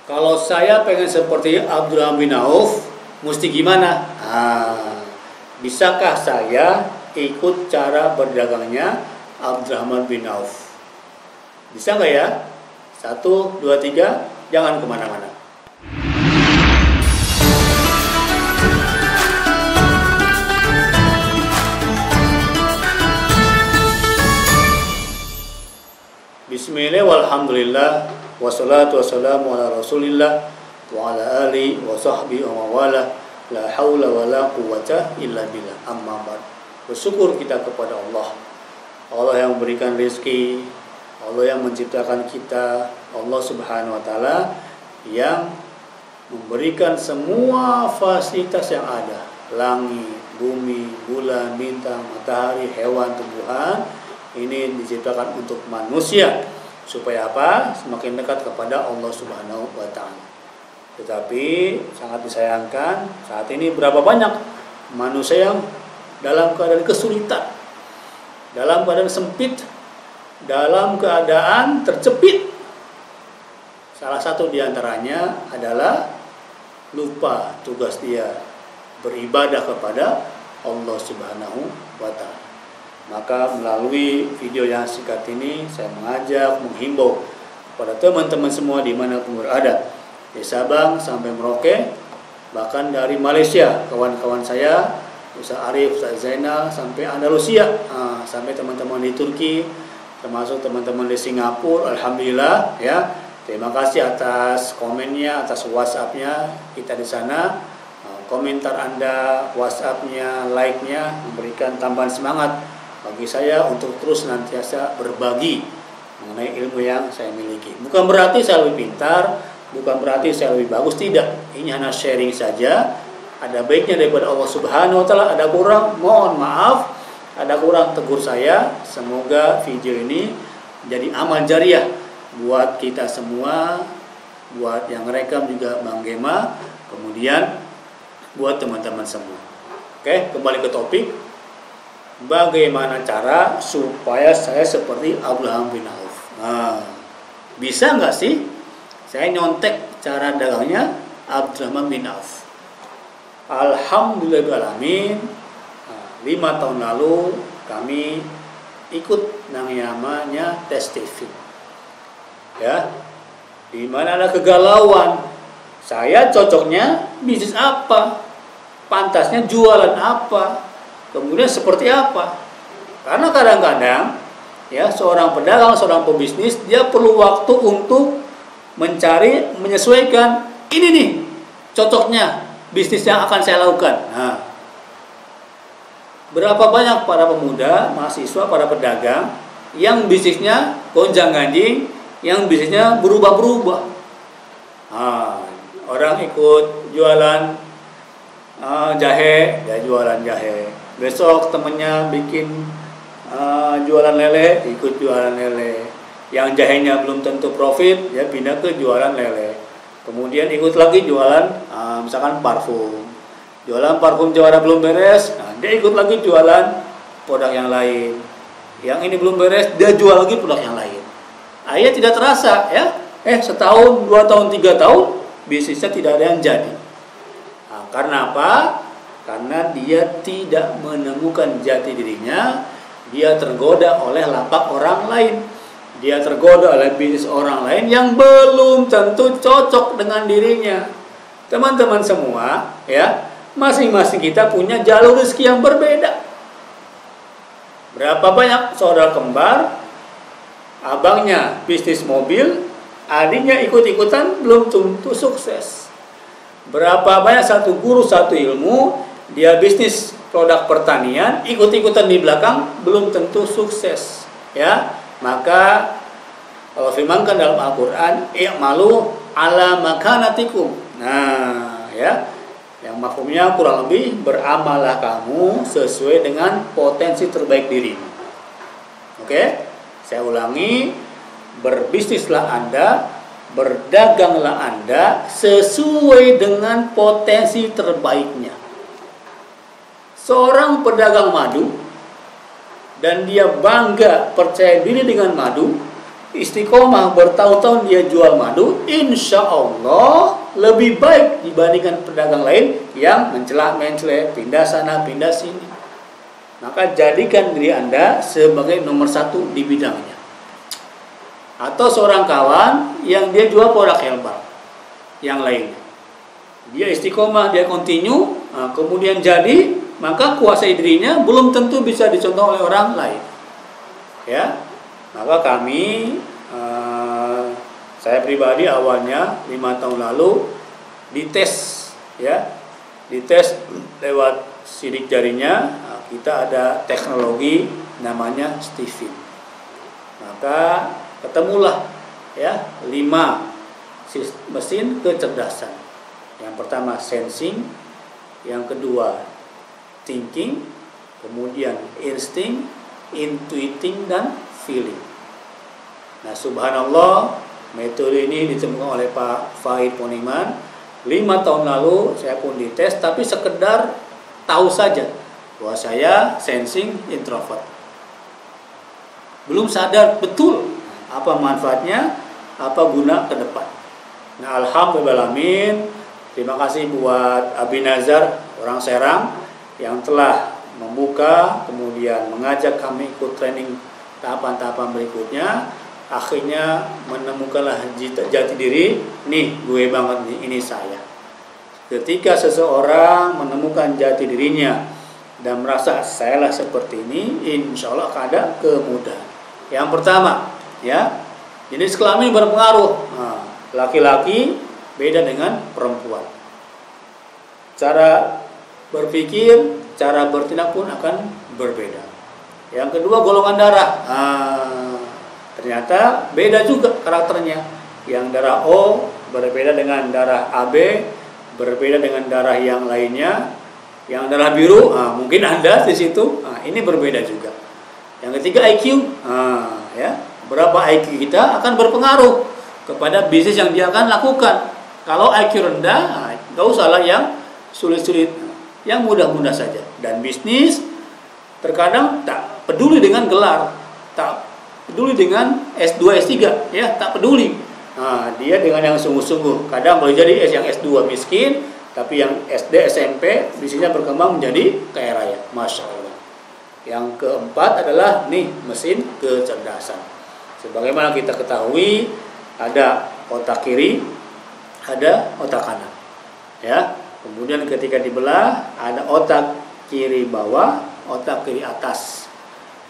Kalau saya pengen seperti Abdurrahman bin Auf, mesti gimana? Bisakah saya ikut cara berdagangnya Abdurrahman bin Auf? Bisa nggak ya? 1, 2, 3, jangan kemana-mana. Bismillah, walhamdulillah, wassalatu wassalamu ala rasulillah wa ala alihi wa sahbihi wa wala, la hawla wa la quwwata illa billah, amma ba'd. Bersyukur kita kepada Allah, Allah yang memberikan rezeki, Allah yang menciptakan kita, Allah subhanahu wa ta'ala yang memberikan semua fasilitas yang ada, langit, bumi, bulan, bintang, matahari, hewan, tumbuhan. Ini diciptakan untuk manusia supaya apa? Semakin dekat kepada Allah Subhanahu wa taala. Tetapi sangat disayangkan saat ini berapa banyak manusia yang dalam keadaan kesulitan, dalam keadaan sempit, dalam keadaan terjepit. Salah satu diantaranya adalah lupa tugas dia beribadah kepada Allah Subhanahu wa taala. Maka melalui video yang singkat ini saya mengajak, menghimbau kepada teman-teman semua dimanapun berada, dari Sabang sampai Merauke, bahkan dari Malaysia, kawan-kawan saya, Ustaz Arif, Ustaz Zainal, sampai Andalusia, sampai teman-teman di Turki, termasuk teman-teman di Singapura. Alhamdulillah ya, terima kasih atas komennya, atas WhatsApp-nya kita di sana. Komentar Anda, WhatsApp-nya, like-nya memberikan tambahan semangat bagi saya untuk terus nantiasa berbagi mengenai ilmu yang saya miliki. Bukan berarti saya lebih pintar, bukan berarti saya lebih bagus, tidak. Ini hanya sharing saja. Ada baiknya daripada Allah Subhanahu wa taala, ada kurang, mohon maaf. Ada kurang, tegur saya. Semoga video ini jadi amal jariah buat kita semua, buat yang rekam juga Bang Gema, kemudian buat teman-teman semua. Oke, kembali ke topik. Bagaimana cara supaya saya seperti Abdurrahman bin Auf? Bisa nggak sih saya nyontek cara dagangnya Abdurrahman bin Auf? Alhamdulillahirrahmanirrahim. 5 tahun lalu kami ikut namanya tes TV, ya, di mana ada kegalauan. Saya cocoknya bisnis apa? Pantasnya jualan apa? Kemudian seperti apa? Karena kadang-kadang ya seorang pedagang, seorang pebisnis, dia perlu waktu untuk mencari, menyesuaikan ini nih cocoknya bisnis yang akan saya lakukan. Berapa banyak para pemuda, mahasiswa, para pedagang yang bisnisnya gonjang-ganjing, yang bisnisnya berubah-berubah. Orang ikut jualan jahe, dia jualan jahe. Besok temennya bikin jualan lele, ikut jualan lele. Yang jahenya belum tentu profit, dia pindah ke jualan lele. Kemudian ikut lagi jualan misalkan parfum. Jualan parfum Jawara belum beres, dia ikut lagi jualan produk yang lain. Yang ini belum beres, dia jual lagi produk yang lain. Akhirnya tidak terasa ya. Setahun, 2 tahun, 3 tahun bisnisnya tidak ada yang jadi. Karena apa? Karena dia tidak menemukan jati dirinya, dia tergoda oleh lapak orang lain, dia tergoda oleh bisnis orang lain yang belum tentu cocok dengan dirinya. Teman-teman semua, ya, masing-masing kita punya jalur rezeki yang berbeda. Berapa banyak saudara kembar, abangnya bisnis mobil, adiknya ikut-ikutan belum tentu sukses. Berapa banyak satu guru satu ilmu, dia bisnis produk pertanian, ikut-ikutan di belakang, belum tentu sukses. Ya, maka Allah firmankan dalam Al-Quran, i'malu ala makanatikum. Ya, yang mafhumnya kurang lebih, beramallah kamu sesuai dengan potensi terbaik dirimu. Oke, saya ulangi, berbisnislah Anda, berdaganglah Anda sesuai dengan potensi terbaiknya. Seorang pedagang madu dan dia bangga percaya diri dengan madu, istiqomah bertahun-tahun dia jual madu, insya Allah lebih baik dibandingkan pedagang lain yang mencela-mencela, pindah sana, pindah sini. Maka jadikan diri Anda sebagai nomor satu di bidangnya. Atau seorang kawan yang dia jual produk herbal yang lainnya, dia istiqomah, dia continue, kemudian jadi, maka kuasai dirinya belum tentu bisa dicontoh oleh orang lain. Ya, maka kami, saya pribadi awalnya 5 tahun lalu dites, ya, dites lewat sidik jarinya. Kita ada teknologi namanya Stephen. Maka ketemulah, ya, 5 mesin kecerdasan. Yang pertama sensing, yang kedua thinking, kemudian insting, intuiting, dan feeling. Nah, subhanallah, metode ini ditemukan oleh Pak Fahid Poniman 5 tahun lalu. Saya pun dites, tapi sekedar tahu saja bahwa saya sensing introvert, belum sadar betul apa manfaatnya, apa guna ke depan. Nah, alhamdulillahalamin, terima kasih buat Abi Nazar, orang Serang, yang telah membuka, kemudian mengajak kami ikut training tahapan-tahapan berikutnya. Akhirnya menemukanlah jati diri, nih gue banget nih, ini saya. Ketika seseorang menemukan jati dirinya dan merasa sayalah seperti ini, insya Allah akan ada kemudahan. Yang pertama, ya, jenis kelamin berpengaruh. Nah, laki-laki beda dengan perempuan. Cara berpikir, cara bertindak pun akan berbeda. Yang kedua, golongan darah. Ternyata beda juga karakternya. Yang darah O berbeda dengan darah AB, berbeda dengan darah yang lainnya. Yang darah biru, mungkin Anda di situ. Ini berbeda juga. Yang ketiga, IQ. Ya, berapa IQ kita akan berpengaruh kepada bisnis yang dia akan lakukan. Kalau IQ rendah, nggak usah lah yang sulit-sulit, yang mudah-mudah saja. Dan bisnis terkadang tak peduli dengan gelar, tak peduli dengan S2, S3, ya, tak peduli. Dia dengan yang sungguh-sungguh. Kadang boleh jadi yang S2 miskin, tapi yang SD, SMP bisnisnya berkembang menjadi kaya raya. Masya Allah. Yang keempat adalah nih, mesin kecerdasan. Sebagaimana kita ketahui, ada otak kiri, ada otak kanan. Ya. Kemudian ketika dibelah, ada otak kiri bawah, otak kiri atas,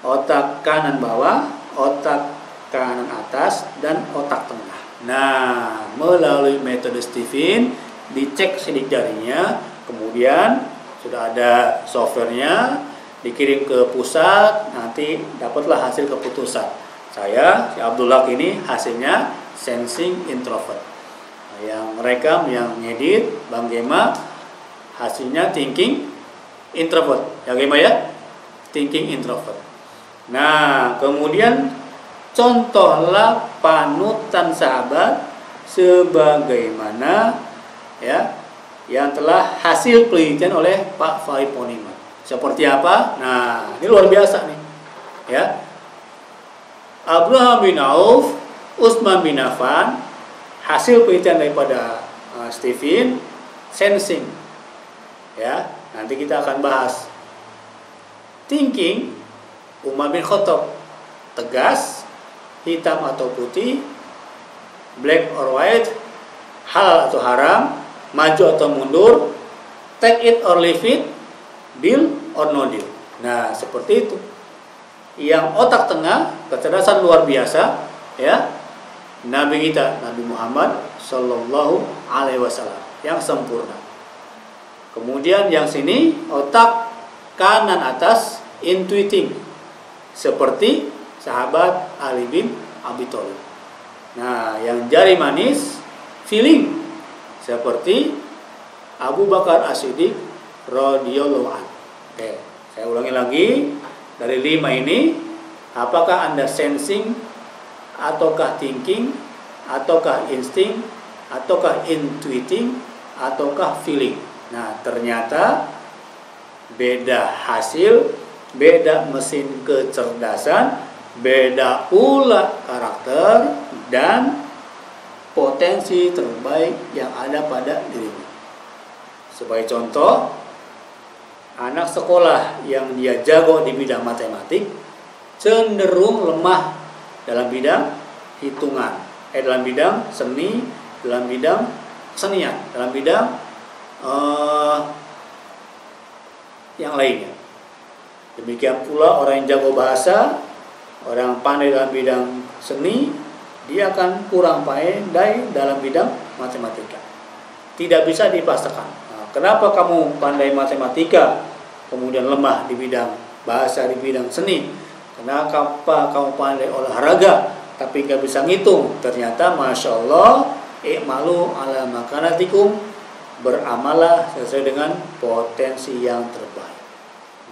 otak kanan bawah, otak kanan atas, dan otak tengah. Nah, melalui metode Stephen, dicek sidik jarinya, kemudian sudah ada softwarenya, dikirim ke pusat, nanti dapatlah hasil keputusan. Saya, si Abdullah ini hasilnya sensing introvert. Yang merekam, yang ngedit, Bang Gema, hasilnya thinking introvert. Ya Gema ya? Thinking introvert. Nah, kemudian contohlah panutan sahabat sebagaimana, ya, yang telah hasil penelitian oleh Pak Fahid Poniman. Seperti apa? Nah, ini luar biasa nih. Ya. Abraham bin Auf, Utsman bin Affan, hasil penelitian daripada Stephen, sensing. Ya, nanti kita akan bahas. Thinking, Umar bin Khattab, tegas, hitam atau putih, black or white, halal atau haram, maju atau mundur, take it or leave it, deal or no deal. Nah, seperti itu. Yang otak tengah, kecerdasan luar biasa, ya, Nabi kita, Nabi Muhammad Sallallahu Alaihi Wasallam, yang sempurna. Kemudian yang sini, otak kanan atas, intuiting, seperti sahabat Ali bin Abi Thalib. Nah, yang jari manis, feeling, seperti Abu Bakar As-Siddiq radhiyallahu anhu. Oke, saya ulangi lagi. Dari 5 ini, apakah Anda sensing, ataukah thinking, ataukah insting, ataukah intuiting, ataukah feeling? Nah, ternyata beda hasil, beda mesin kecerdasan, beda pula karakter dan potensi terbaik yang ada pada dirinya. Sebagai contoh, anak sekolah yang dia jago di bidang matematik cenderung lemah dalam bidang hitungan, dalam bidang seni, dalam bidang kesenian, dalam bidang yang lainnya. Demikian pula orang yang jago bahasa, orang pandai dalam bidang seni, dia akan kurang pandai dalam bidang matematika. Tidak bisa dipaksakan. Nah, kenapa kamu pandai matematika, kemudian lemah di bidang bahasa, di bidang seni? Kenapa kamu pandai olahraga, tapi nggak bisa ngitung? Ternyata Masya Allah, i'malu ala makanatikum, beramalah sesuai dengan potensi yang terbaik.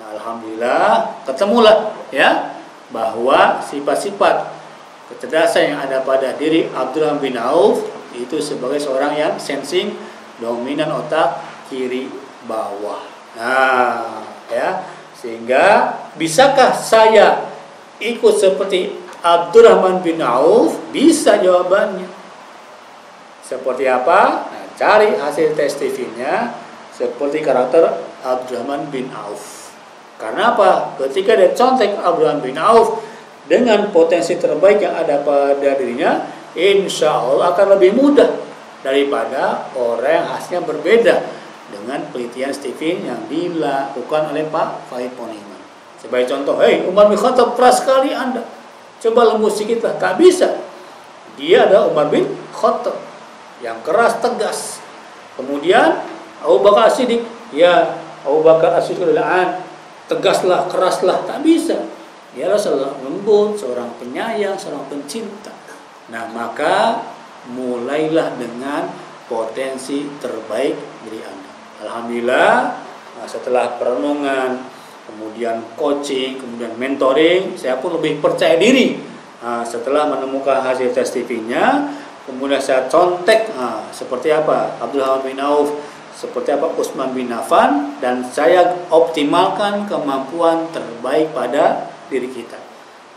Nah, alhamdulillah ketemulah ya bahwa sifat-sifat kecerdasan yang ada pada diri Abdurrahman bin Auf itu sebagai seorang yang sensing dominan otak kiri bawah. Nah, ya, sehingga bisakah saya ikut seperti Abdurrahman bin Auf? Bisa jawabannya. Seperti apa? Nah, cari hasil tes TV-nya seperti karakter Abdurrahman bin Auf. Karena apa? Ketika dia contek Abdurrahman bin Auf dengan potensi terbaik yang ada pada dirinya, insya Allah akan lebih mudah daripada orang yang hasilnya berbeda dengan penelitian Stephen yang dilakukan oleh Pak Faid Poniman. Sebagai contoh, Umar bin Khattab keras sekali Anda, coba lembut sedikit lah, tak bisa. Dia adalah Umar bin Khattab yang keras tegas. Kemudian Abu Bakar As-Siddiq, ya Abu Bakar As-Siddiq tegaslah, keraslah, tak bisa. Dia adalah seorang lembut, seorang penyayang, seorang pencinta. Nah, maka mulailah dengan potensi terbaik diri Anda. Alhamdulillah, setelah perenungan, kemudian coaching, kemudian mentoring, saya pun lebih percaya diri. Setelah menemukan hasil tes TV-nya, kemudian saya contek seperti apa Abdurrahman bin Auf, seperti apa Utsman bin Affan, dan saya optimalkan kemampuan terbaik pada diri kita.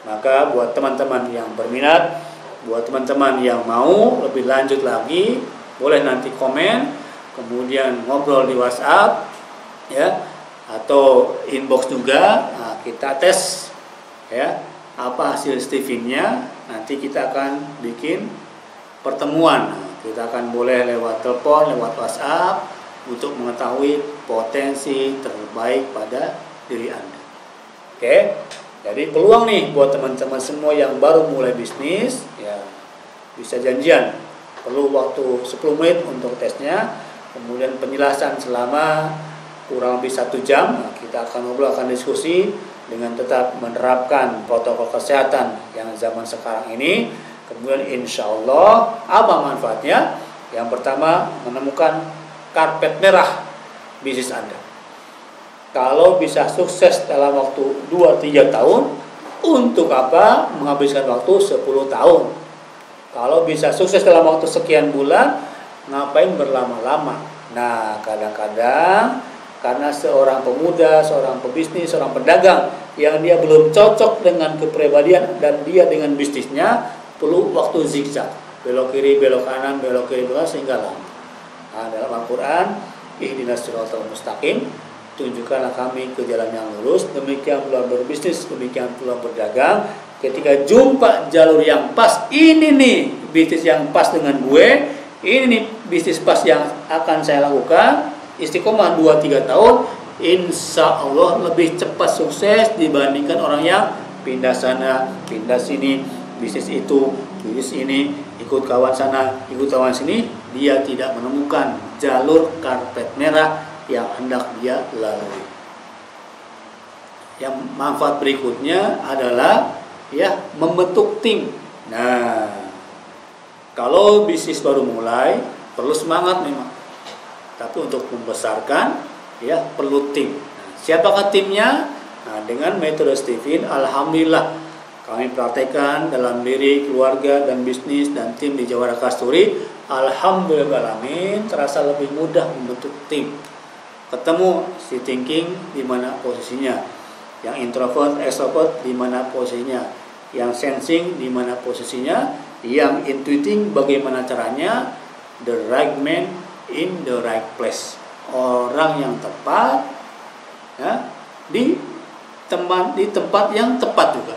Maka buat teman-teman yang berminat, buat teman-teman yang mau lebih lanjut lagi, boleh nanti komen, kemudian ngobrol di WhatsApp, ya, atau inbox juga. Nah, kita tes, ya, apa hasil Stephen-nya. Nanti kita akan bikin pertemuan. Kita akan boleh lewat telepon, lewat WhatsApp untuk mengetahui potensi terbaik pada diri Anda. Oke? Jadi peluang nih buat teman-teman semua yang baru mulai bisnis, ya bisa janjian. Perlu waktu 10 menit untuk tesnya, kemudian penjelasan selama kurang lebih 1 jam. Nah, kita akan ngobrol, akan diskusi dengan tetap menerapkan protokol kesehatan yang zaman sekarang ini. Kemudian insya Allah apa manfaatnya? Yang pertama, menemukan karpet merah bisnis Anda. Kalau bisa sukses dalam waktu 2-3 tahun, untuk apa menghabiskan waktu 10 tahun? Kalau bisa sukses dalam waktu sekian bulan, ngapain berlama-lama? Nah, kadang-kadang karena seorang pemuda, seorang pebisnis, seorang pedagang yang dia belum cocok dengan kepribadian dan dia dengan bisnisnya, perlu waktu zigzag, belok kiri, belok kanan, belok kiri, belok kanan, sehingga lama. Nah, dalam Al-Quran, ihdinas siratal mustaqim, tunjukkanlah kami ke jalan yang lurus. Demikian pula berbisnis, demikian pula berdagang. Ketika jumpa jalur yang pas, ini nih bisnis yang pas dengan gue, ini nih bisnis pas yang akan saya lakukan, istiqomah 2-3 tahun, insya Allah lebih cepat sukses dibandingkan orang yang pindah sana, pindah sini, bisnis itu, bisnis ini, ikut kawan sana, ikut kawan sini. Dia tidak menemukan jalur karpet merah yang hendak dia lalui. Yang manfaat berikutnya adalah ya membentuk tim. Nah, kalau bisnis baru mulai perlu semangat memang, tapi untuk membesarkan ya perlu tim. Nah, siapakah timnya? Nah, dengan metode Stephen, alhamdulillah kami praktekkan dalam diri, keluarga, dan bisnis dan tim di Jawara Kasturi. Alhamdulillah, terasa lebih mudah membentuk tim. Ketemu si thinking di mana posisinya, yang introvert, extrovert di mana posisinya, yang sensing di mana posisinya, yang intuiting bagaimana caranya, the right man in the right place, orang yang tepat ya, di tempat yang tepat juga,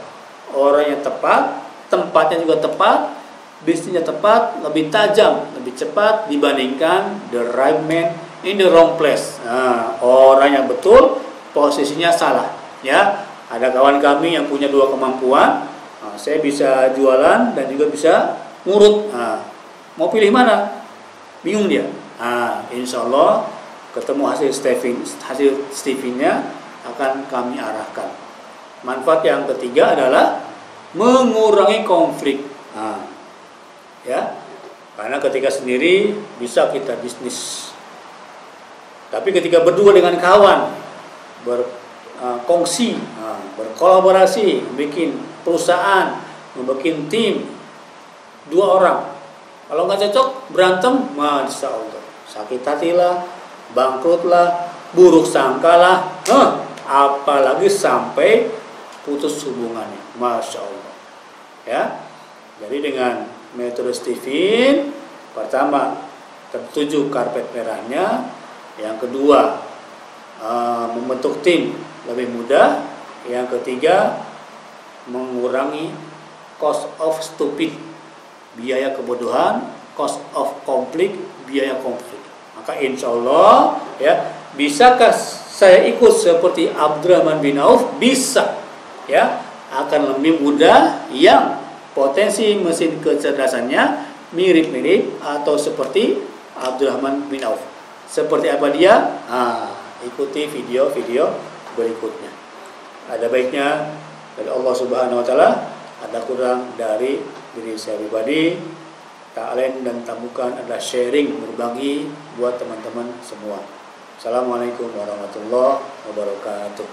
orang yang tepat, tempatnya juga tepat, bisnisnya tepat, lebih tajam, lebih cepat dibandingkan the right man in the wrong place. Nah, orang yang betul posisinya salah ya. Ada kawan kami yang punya dua kemampuan, nah, saya bisa jualan dan juga bisa ngurut. Nah, mau pilih mana? Bingung dia. Nah, insya Allah ketemu hasil Stephen-nya akan kami arahkan. Manfaat yang ketiga adalah mengurangi konflik. Nah, ya, karena ketika sendiri bisa kita bisnis, tapi ketika berdua dengan kawan berkongsi, berkolaborasi, bikin perusahaan, membuat tim, dua orang, kalau nggak cocok berantem, masya Allah, sakit hatilah, bangkrutlah, buruk sangkalah, apalagi sampai putus hubungannya, masya Allah. Ya, jadi dengan metode Stephen, pertama tertuju karpet merahnya, yang kedua membentuk tim lebih mudah, yang ketiga mengurangi cost of stupid, biaya kebodohan, cost of conflict, biaya konflik. Maka insya Allah ya, bisakah saya ikut seperti Abdurrahman bin Auf? Bisa ya, akan lebih mudah, yang potensi mesin kecerdasannya mirip-mirip atau seperti Abdurrahman bin Auf. Seperti apa dia? Ikuti video-video berikutnya. Ada baiknya dari Allah Subhanahu wa taala, ada kurang dari diri saya pribadi. Tak lain dan tak bukan adalah sharing, berbagi buat teman-teman semua. Assalamualaikum warahmatullahi wabarakatuh.